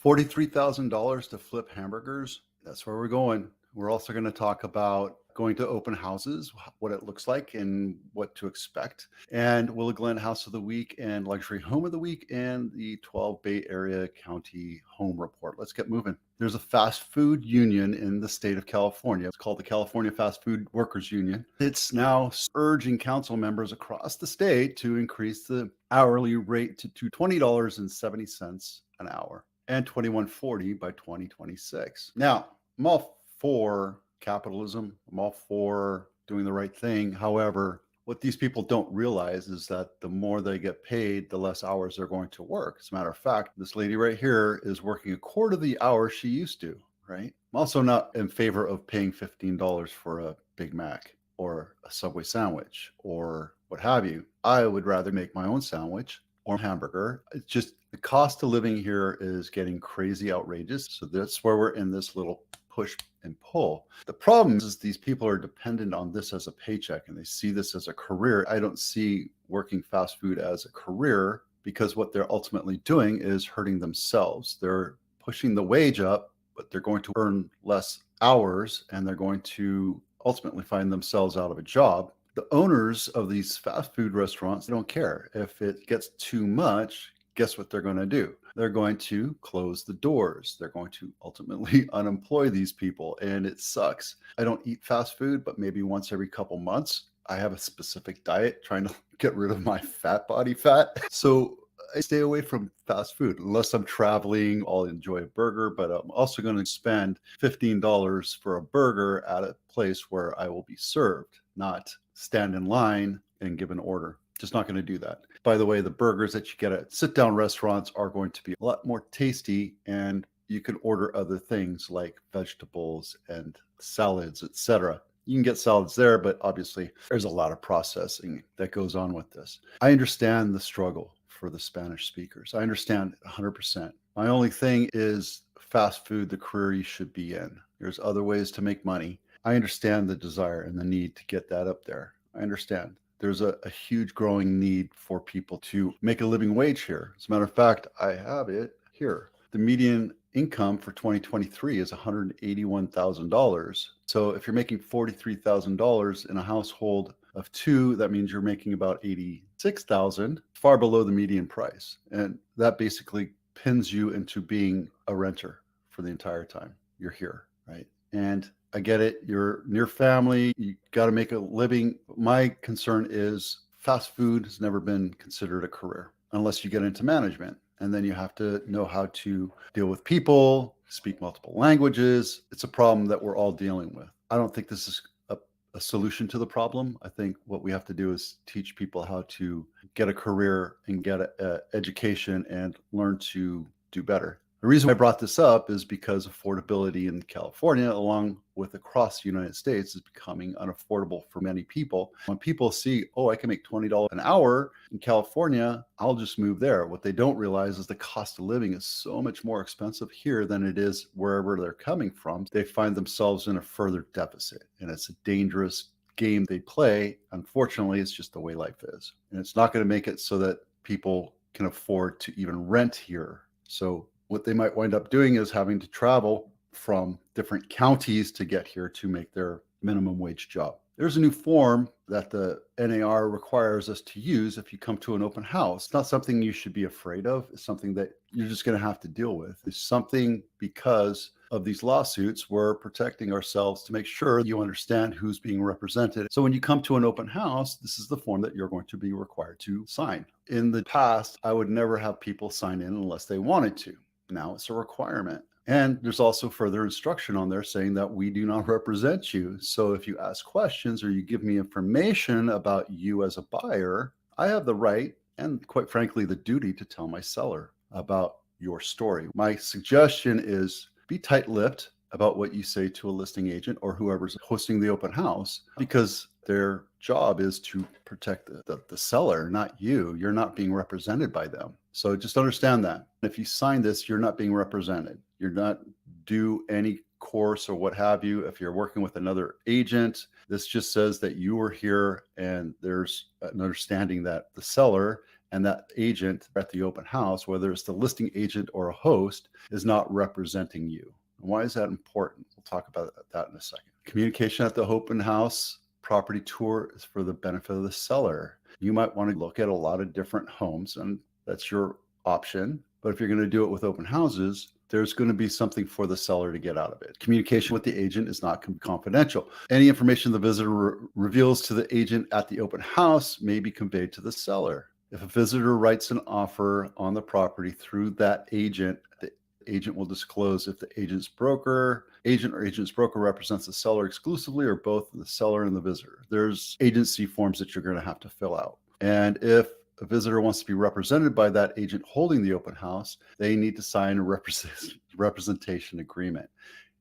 $43,000 to flip hamburgers. That's where we're going. We're also going to talk about going to open houses, what it looks like and what to expect, and Willa Glen House of the Week and Luxury Home of the Week and the 12 Bay Area County Home Report. Let's get moving. There's a fast food union in the state of California. It's called the California Fast Food Workers Union. It's now urging council members across the state to increase the hourly rate to $20.70 an hour and $21.40 by 2026. Now, I'm all for capitalism. I'm all for doing the right thing. However, what these people don't realize is that the more they get paid, the less hours they're going to work. As a matter of fact, this lady right here is working a quarter of the hours she used to, right? I'm also not in favor of paying $15 for a Big Mac or a Subway sandwich or what have you. I would rather make my own sandwich or hamburger. It's just the cost of living here is getting crazy outrageous. So that's where we're in this little push and pull. The problem is these people are dependent on this as a paycheck and they see this as a career. I don't see working fast food as a career because what they're ultimately doing is hurting themselves. They're pushing the wage up, but they're going to earn less hours and they're going to ultimately find themselves out of a job. The owners of these fast food restaurants, they don't care. If it gets too much, guess what they're going to do? They're going to close the doors. They're going to ultimately unemploy these people, and it sucks. I don't eat fast food, but maybe once every couple months. I have a specific diet trying to get rid of my body fat. So I stay away from fast food. Unless I'm traveling, I'll enjoy a burger, but I'm also going to spend $15 for a burger at a place where I will be served, not stand in line and give an order. Just not going to do that. By the way, the burgers that you get at sit-down restaurants are going to be a lot more tasty, and you can order other things like vegetables and salads, etc. You can get salads there, but obviously there's a lot of processing that goes on with this. I understand the struggle for the Spanish speakers. I understand 100%. My only thing is fast food, the career you should be in. There's other ways to make money. I understand the desire and the need to get that up there. I understand. There's a huge growing need for people to make a living wage here. As a matter of fact, I have it here. The median income for 2023 is $181,000. So if you're making $43,000 in a household of two, that means you're making about $86,000, far below the median price. And that basically pins you into being a renter for the entire time you're here, right? And I get it. You're near family. You got to make a living. My concern is fast food has never been considered a career unless you get into management. And then you have to know how to deal with people, speak multiple languages. It's a problem that we're all dealing with. I don't think this is a solution to the problem. I think what we have to do is teach people how to get a career and get an education and learn to do better. The reason I brought this up is because affordability in California, along with across the United States, is becoming unaffordable for many people. When people see, oh, I can make $20 an hour in California, I'll just move there. What they don't realize is the cost of living is so much more expensive here than it is wherever they're coming from. They find themselves in a further deficit, and it's a dangerous game they play. Unfortunately, it's just the way life is. And it's not going to make it so that people can afford to even rent here. So what they might wind up doing is having to travel from different counties to get here to make their minimum wage job. There's a new form that the NAR requires us to use if you come to an open house. It's not something you should be afraid of. It's something that you're just going to have to deal with. It's something because of these lawsuits, we're protecting ourselves to make sure you understand who's being represented. So when you come to an open house, this is the form that you're going to be required to sign. In the past, I would never have people sign in unless they wanted to. Now it's a requirement. And there's also further instruction on there saying that we do not represent you. So if you ask questions or you give me information about you as a buyer, I have the right and quite frankly, the duty to tell my seller about your story. My suggestion is be tight-lipped about what you say to a listing agent or whoever's hosting the open house, because their job is to protect the seller, not you. You're not being represented by them. So just understand that. If you sign this, you're not being represented. You're not due any course or what have you. If you're working with another agent, this just says that you are here and there's an understanding that the seller and that agent at the open house, whether it's the listing agent or a host, is not representing you. And why is that important? We'll talk about that in a second. Communication at the open house property tour is for the benefit of the seller. You might want to look at a lot of different homes, and that's your option. But if you're going to do it with open houses, there's going to be something for the seller to get out of it. Communication with the agent is not confidential. Any information the visitor reveals to the agent at the open house may be conveyed to the seller. If a visitor writes an offer on the property through that agent, the agent will disclose if the agent or agent's broker represents the seller exclusively or both the seller and the visitor. There's agency forms that you're going to have to fill out. And if a visitor wants to be represented by that agent holding the open house, they need to sign a representation agreement.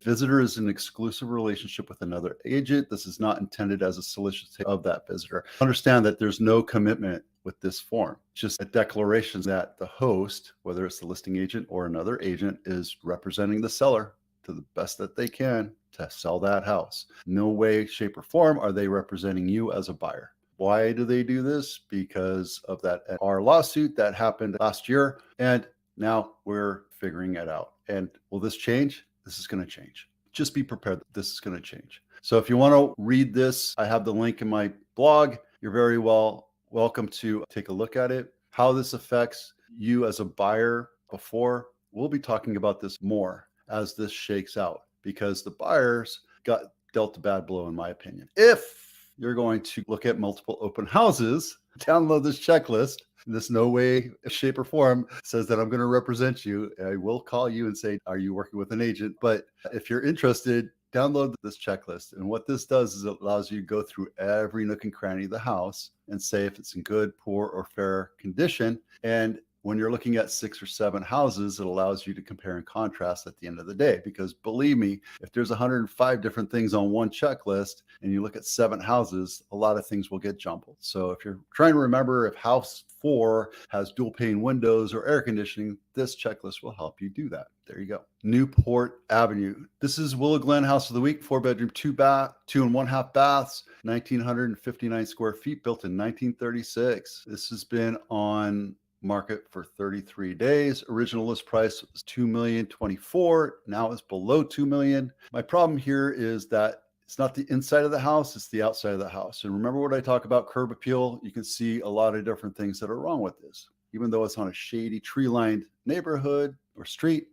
Visitor is an exclusive relationship with another agent. This is not intended as a solicitation of that visitor. Understand that there's no commitment with this form, just a declaration that the host, whether it's the listing agent or another agent, is representing the seller to the best that they can to sell that house. No way, shape, or form are they representing you as a buyer. Why do they do this? Because of that our lawsuit that happened last year, and now we're figuring it out. And will this change? This is going to change. Just be prepared that this is going to change. So if you want to read this, I have the link in my blog. You're very welcome to take a look at it. How this affects you as a buyer before. We'll be talking about this more as this shakes out, because the buyers got dealt a bad blow, in my opinion. If you're going to look at multiple open houses, download this checklist. This no way, shape, or form says that I'm going to represent you. I will call you and say, are you working with an agent? But if you're interested, download this checklist. And what this does is it allows you to go through every nook and cranny of the house and say if it's in good, poor, or fair condition. And when you're looking at 6 or 7 houses, it allows you to compare and contrast at the end of the day. Because believe me, if there's 105 different things on one checklist and you look at 7 houses, a lot of things will get jumbled. So if you're trying to remember if house 4 has dual pane windows or air conditioning, this checklist will help you do that. There you go. Newport Avenue. This is Willa Glen House of the Week, 4-bedroom, 2.5 baths, 1,959 square feet, built in 1936. This has been on market for 33 days. Original list price was $2,024,000. Now it's below $2 million. My problem here is that it's not the inside of the house, it's the outside of the house. And remember what I talk about curb appeal? You can see a lot of different things that are wrong with this. Even though it's on a shady tree-lined neighborhood or street,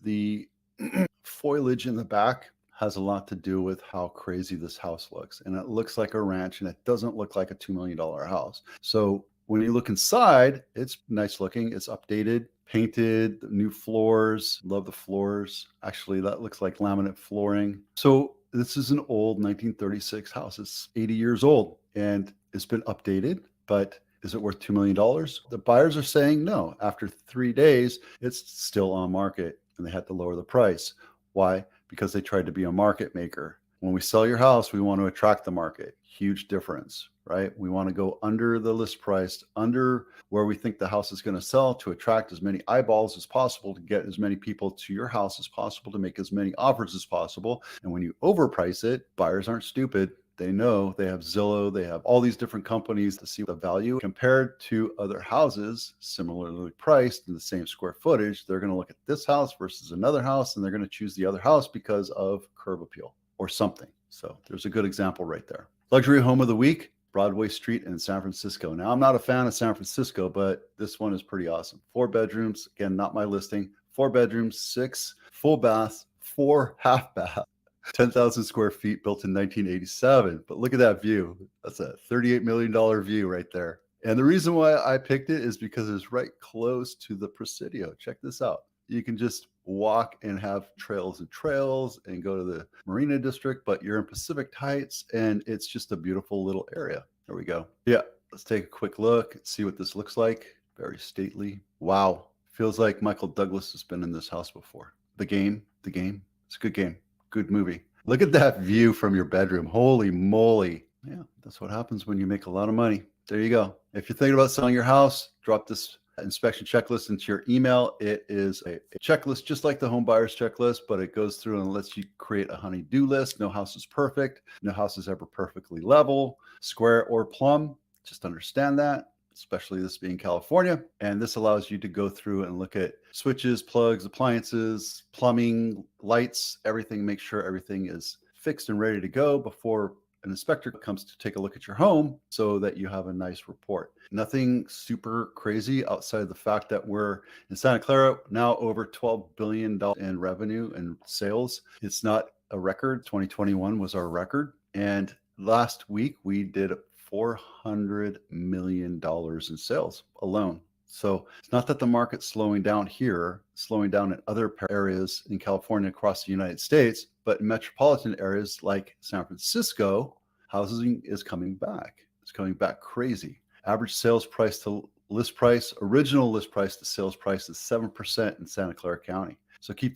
the foliage in the back has a lot to do with how crazy this house looks. And it looks like a ranch, and it doesn't look like a $2 million house. So when you look inside, it's nice looking. It's updated, painted, new floors. Love the floors. Actually, that looks like laminate flooring. So this is an old 1936 house. It's 80 years old and it's been updated, but is it worth $2 million? The buyers are saying no. After 3 days, it's still on market and they had to lower the price. Why? Because they tried to be a market maker. When we sell your house, we want to attract the market. Huge difference, right? We want to go under the list price, under where we think the house is going to sell, to attract as many eyeballs as possible, to get as many people to your house as possible, to make as many offers as possible. And when you overprice it, buyers aren't stupid. They know, they have Zillow, they have all these different companies to see the value compared to other houses similarly priced in the same square footage. They're going to look at this house versus another house, and they're going to choose the other house because of curb appeal or something. So there's a good example right there. Luxury home of the week, Broadway Street in San Francisco. Now, I'm not a fan of San Francisco, but this one is pretty awesome. 4 bedrooms, again, not my listing. 4 bedrooms, 6 full baths, 4 half baths, 10,000 square feet, built in 1987. But look at that view. That's a $38 million view right there. And the reason why I picked it is because it's right close to the Presidio. Check this out. You can just walk and have trails and go to the Marina District, but you're in Pacific Heights and it's just a beautiful little area. There we go. Yeah, let's take a quick look and see what this looks like. Very stately. Wow. Feels like Michael Douglas has been in this house before. The game. It's a good game. Good movie. Look at that view from your bedroom. Holy moly. Yeah, that's what happens when you make a lot of money. There you go. If you're thinking about selling your house, drop this inspection checklist into your email. It is a checklist just like the home buyer's checklist, but it goes through and lets you create a honey-do list. No house is perfect. No house is ever perfectly level, square, or plumb. Just understand that. especially this being California. And this allows you to go through and look at switches, plugs, appliances, plumbing, lights, everything, make sure everything is fixed and ready to go before an inspector comes to take a look at your home so that you have a nice report. Nothing super crazy outside of the fact that we're in Santa Clara now over $12 billion in revenue and sales. It's not a record. 2021 was our record. And last week we did $400 million in sales alone. So it's not that the market's slowing down here, slowing down in other areas in California across the United States, but in metropolitan areas like San Francisco, housing is coming back. It's coming back crazy. Average sales price to list price, original list price to sales price is 7% in Santa Clara County. So keep that